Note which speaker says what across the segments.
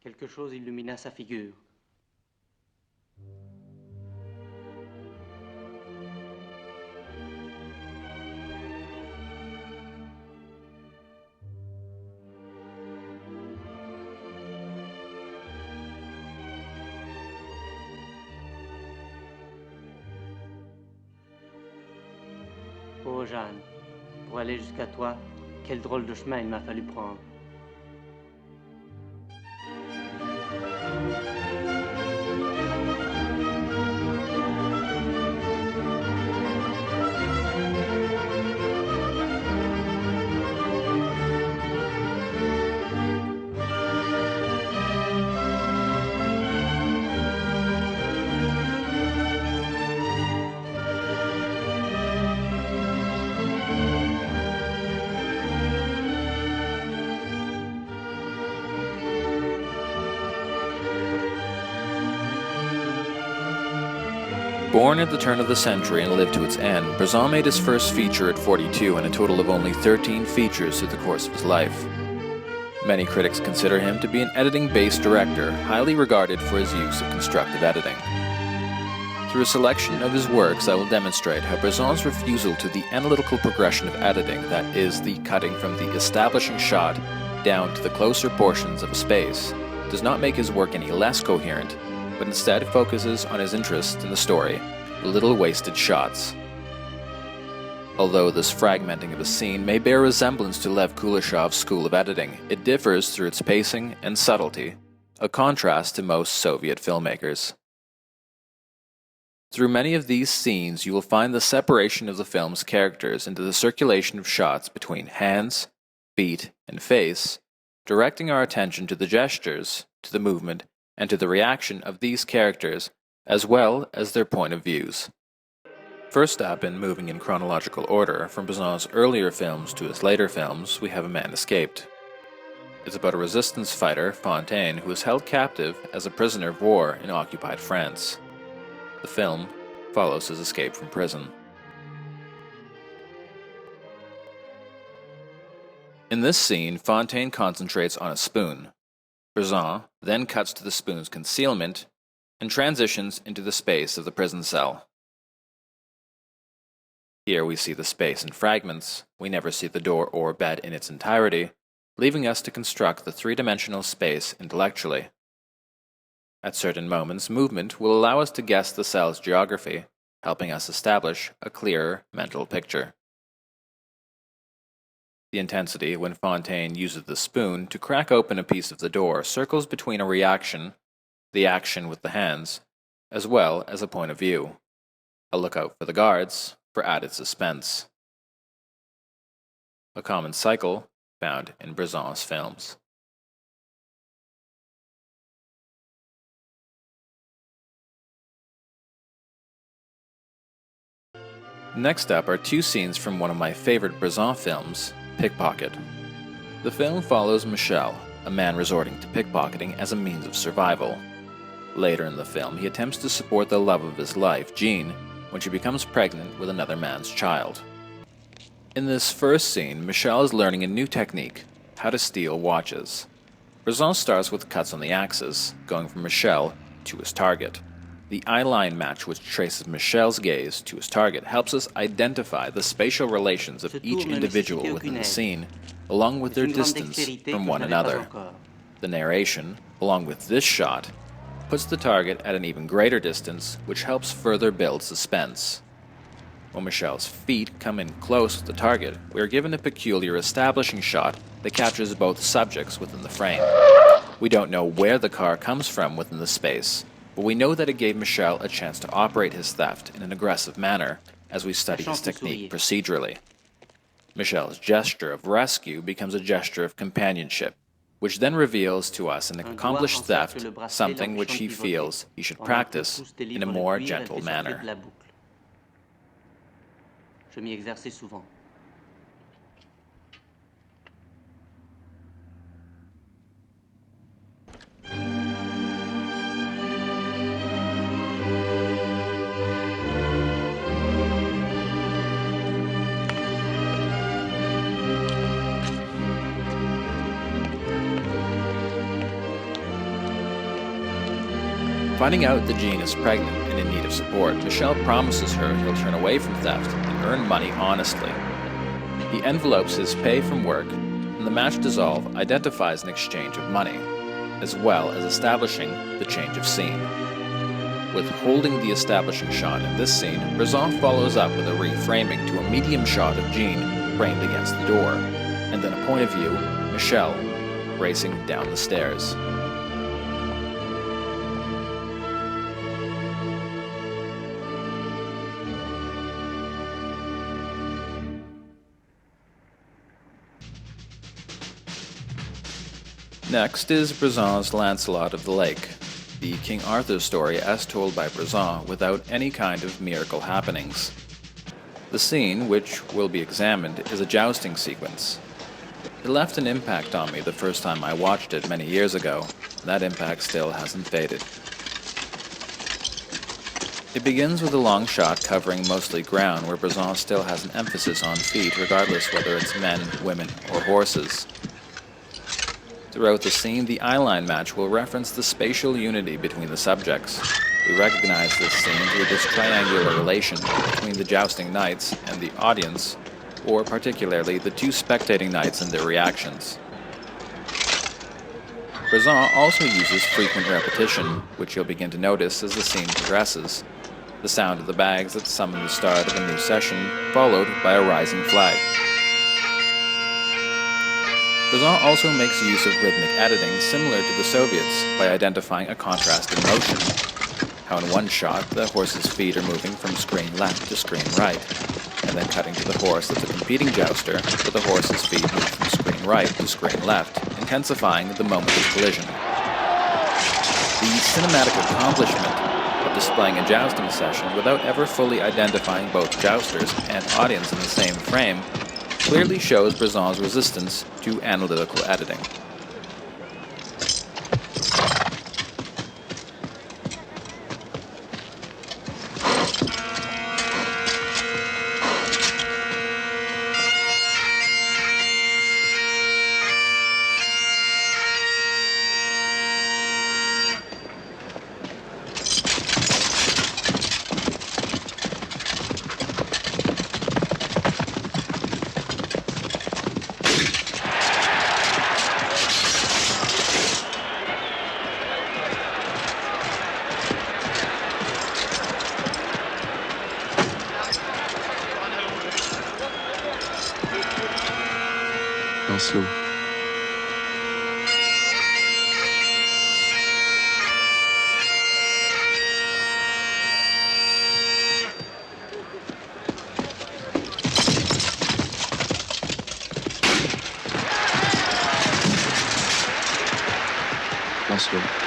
Speaker 1: Quelque chose illumina sa figure. Oh Jeanne, pour aller jusqu'à toi, quel drôle de chemin il m'a fallu prendre.
Speaker 2: Born at the turn of the century and lived to its end, Bresson made his first feature at 42 and a total of only 13 features through the course of his life. Many critics consider him to be an editing-based director, highly regarded for his use of constructive editing. Through a selection of his works, I will demonstrate how Bresson's refusal to the analytical progression of editing, that is, the cutting from the establishing shot down to the closer portions of a space, does not make his work any less coherent, but instead focuses on his interest in the story, the little wasted shots. Although this fragmenting of a scene may bear resemblance to Lev Kuleshov's school of editing, it differs through its pacing and subtlety, a contrast to most Soviet filmmakers. Through many of these scenes, you will find the separation of the film's characters into the circulation of shots between hands, feet, and face, directing our attention to the gestures, to the movement, and to the reaction of these characters, as well as their point of views. First up, in moving in chronological order, from Bresson's earlier films to his later films, we have A Man Escaped. It's about a resistance fighter, Fontaine, who is held captive as a prisoner of war in occupied France. The film follows his escape from prison. In this scene, Fontaine concentrates on a spoon. Bresson then cuts to the spoon's concealment and transitions into the space of the prison cell. Here we see the space in fragments. We never see the door or bed in its entirety, leaving us to construct the three-dimensional space intellectually. At certain moments, movement will allow us to guess the cell's geography, helping us establish a clearer mental picture. The intensity when Fontaine uses the spoon to crack open a piece of the door circles between a reaction, the action with the hands, as well as a point of view. A lookout for the guards for added suspense. A common cycle found in Bresson's films. Next up are two scenes from one of my favorite Bresson films, Pickpocket. The film follows Michel, a man resorting to pickpocketing as a means of survival. Later in the film, he attempts to support the love of his life, Jean, when she becomes pregnant with another man's child. In this first scene, Michel is learning a new technique, how to steal watches. Bresson starts with cuts on the axis, going from Michel to his target. The eye-line match which traces Michel's gaze to his target helps us identify the spatial relations of each individual within the scene, along with their distance from one another. The narration, along with this shot, puts the target at an even greater distance, which helps further build suspense. When Michel's feet come in close with the target, we are given a peculiar establishing shot that captures both subjects within the frame. We don't know where the car comes from within the space, but we know that it gave Michel a chance to operate his theft in an aggressive manner as we study his technique procedurally. Michel's gesture of rescue becomes a gesture of companionship, which then reveals to us an accomplished theft, something which he feels he should practice in a more gentle manner.
Speaker 1: Je m'y exerçais souvent.
Speaker 2: Finding out that Jean is pregnant and in need of support, Michel promises her he'll turn away from theft and earn money honestly. He envelopes his pay from work, and the match dissolve identifies an exchange of money, as well as establishing the change of scene. With holding the establishing shot in this scene, Bresson follows up with a reframing to a medium shot of Jean framed against the door, and then a point of view, Michel, racing down the stairs. Next is Bresson's Lancelot of the Lake, the King Arthur story as told by Bresson without any kind of miracle happenings. The scene, which will be examined, is a jousting sequence. It left an impact on me the first time I watched it many years ago, and that impact still hasn't faded. It begins with a long shot covering mostly ground where Bresson still has an emphasis on feet regardless whether it's men, women, or horses. Throughout the scene, the eyeline match will reference the spatial unity between the subjects. We recognize this scene through this triangular relation between the jousting knights and the audience, or particularly the two spectating knights and their reactions. Bresson also uses frequent repetition, which you'll begin to notice as the scene progresses. The sound of the bags that summon the start of a new session, followed by a rising flag. Bresson also makes use of rhythmic editing similar to the Soviets by identifying a contrasting motion. How in one shot, the horse's feet are moving from screen left to screen right, and then cutting to the horse of the competing jouster, where the horse's feet move from screen right to screen left, intensifying the moment of collision. The cinematic accomplishment of displaying a jousting session without ever fully identifying both jousters and audience in the same frame clearly shows Bresson's resistance to analytical editing.
Speaker 3: Lancelot. Lancelot.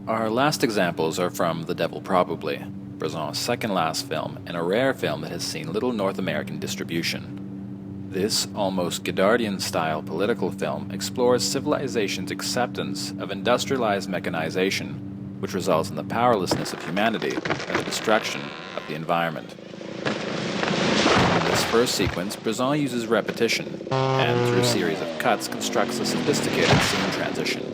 Speaker 2: Our last examples are from The Devil Probably, Bresson's second last film, and a rare film that has seen little North American distribution. This almost Godardian-style political film explores civilization's acceptance of industrialized mechanization, which results in the powerlessness of humanity and the destruction of the environment. In this first sequence, Bresson uses repetition, and through a series of cuts constructs a sophisticated scene transition.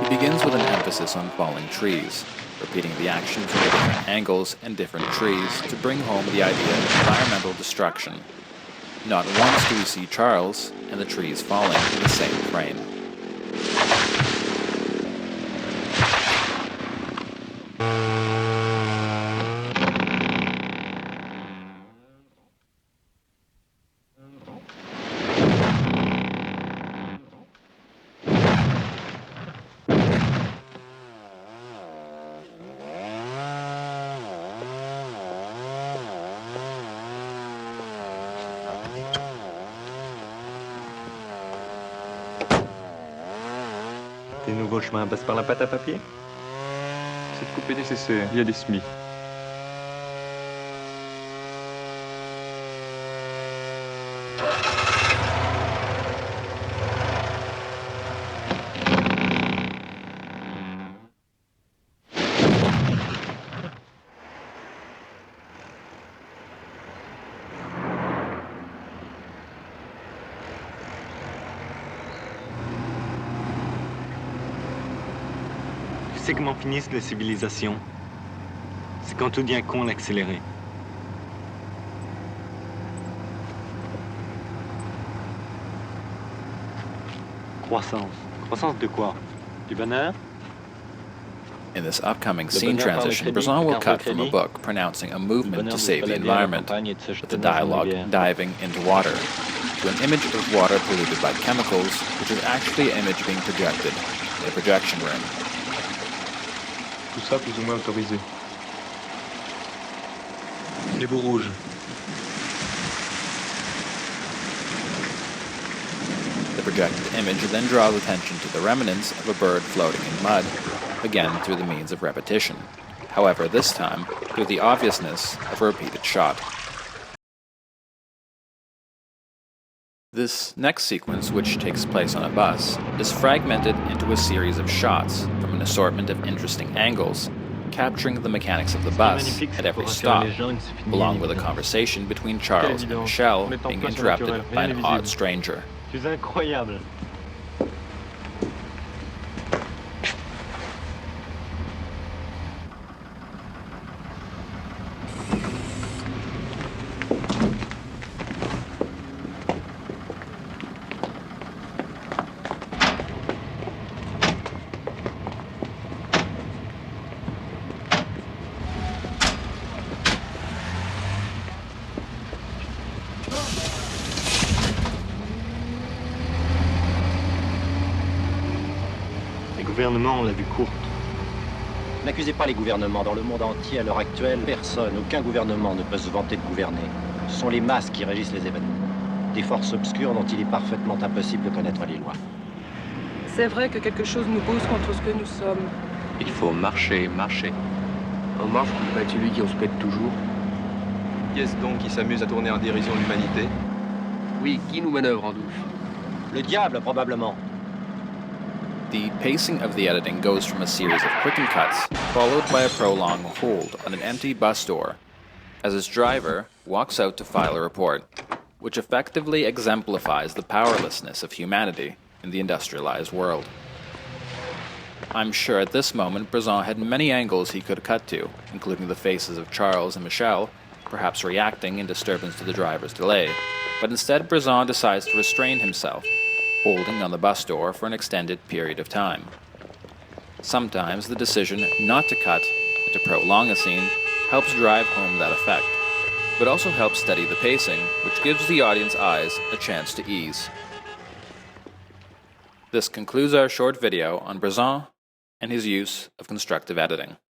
Speaker 2: He begins with an emphasis on falling trees, repeating the action from different angles and different trees to bring home the idea of environmental destruction Not once do we see Charles and the trees falling in the same frame.
Speaker 4: Tes nouveaux chemins passent par la pâte à papier?
Speaker 3: Cette coupe est nécessaire, il y a des semis.
Speaker 4: Tu sais comment finissent les civilisations? C'est quand tout devient con l'accélérer. Croissance. Croissance de quoi? Du bonheur?
Speaker 2: In this upcoming scene transition, Bresson will cut from a book pronouncing a movement to save the environment, with the dialogue diving into water, to an image of water polluted by chemicals, which is actually an image being projected in a projection room.
Speaker 3: Tout ça plus ou moins autorisé.
Speaker 4: Les bouts rouges.
Speaker 2: The projected image then draws attention to the remnants of a bird floating in mud, again through the means of repetition. However, this time, through the obviousness of a repeated shot. This next sequence, which takes place on a bus, is fragmented into a series of shots from an assortment of interesting angles, capturing the mechanics of the bus at every stop, along with a conversation between Charles and Michelle being interrupted by an odd stranger.
Speaker 4: Tu es incroyable. Le gouvernement, on l'a vu courte.
Speaker 5: N'accusez pas les gouvernements. Dans le monde entier, à l'heure actuelle, personne, aucun gouvernement ne peut se vanter de gouverner. Ce sont les masses qui régissent les événements. Des forces obscures dont il est parfaitement impossible de connaître les lois.
Speaker 6: C'est vrai que quelque chose nous pousse contre ce que nous sommes.
Speaker 7: Il faut marcher, marcher.
Speaker 8: En marche, pas être celui qui on se pète toujours.
Speaker 7: Qui est-ce donc qui s'amuse à tourner en dérision l'humanité?
Speaker 8: Oui, qui nous manœuvre en douce?
Speaker 5: Le diable, probablement.
Speaker 2: The pacing of the editing goes from a series of quicken cuts, followed by a prolonged hold on an empty bus door, as his driver walks out to file a report, which effectively exemplifies the powerlessness of humanity in the industrialized world. I'm sure at this moment Bresson had many angles he could cut to, including the faces of Charles and Michelle, perhaps reacting in disturbance to the driver's delay, but instead Bresson decides to restrain himself, holding on the bus door for an extended period of time. Sometimes the decision not to cut and to prolong a scene helps drive home that effect, but also helps steady the pacing, which gives the audience eyes a chance to ease. This concludes our short video on Bresson and his use of constructive editing.